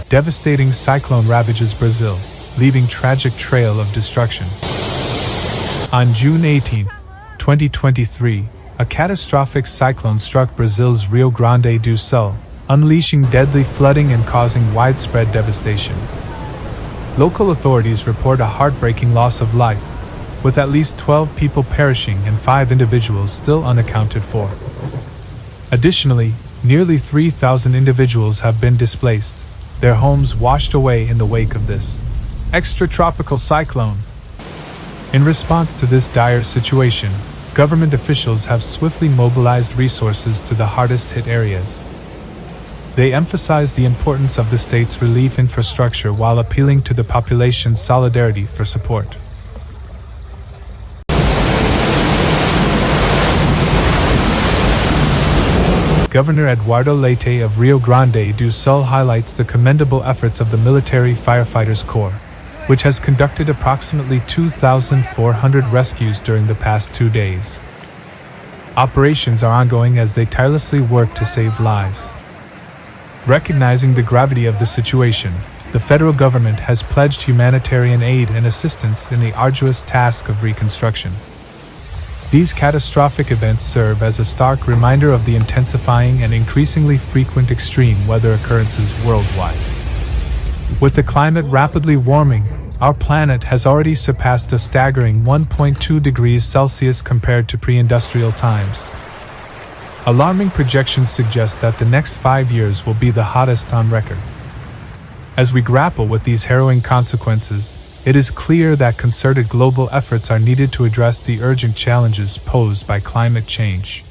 devastating cyclone ravages Brazil, leaving tragic trail of destruction. On June 18, 2023, a catastrophic cyclone struck Brazil's Rio Grande do Sul, unleashing deadly flooding and causing widespread devastation. Local authorities report a heartbreaking loss of life, with at least 12 people perishing and 5 individuals still unaccounted for. Additionally, nearly 3,000 individuals have been displaced, their homes washed away in the wake of this extratropical cyclone. In response to this dire situation, government officials have swiftly mobilized resources to the hardest hit areas. They emphasize the importance of the state's relief infrastructure while appealing to the population's solidarity for support. Governor Eduardo Leite of Rio Grande do Sul highlights the commendable efforts of the Military Firefighters Corps, which has conducted approximately 2,400 rescues during the past 2 days. Operations are ongoing as they tirelessly work to save lives. Recognizing the gravity of the situation, the federal government has pledged humanitarian aid and assistance in the arduous task of reconstruction. These catastrophic events serve as a stark reminder of the intensifying and increasingly frequent extreme weather occurrences worldwide. With the climate rapidly warming, our planet has already surpassed a staggering 1.2 degrees Celsius compared to pre-industrial times. Alarming projections suggest that the next 5 years will be the hottest on record. As we grapple with these harrowing consequences, it is clear that concerted global efforts are needed to address the urgent challenges posed by climate change.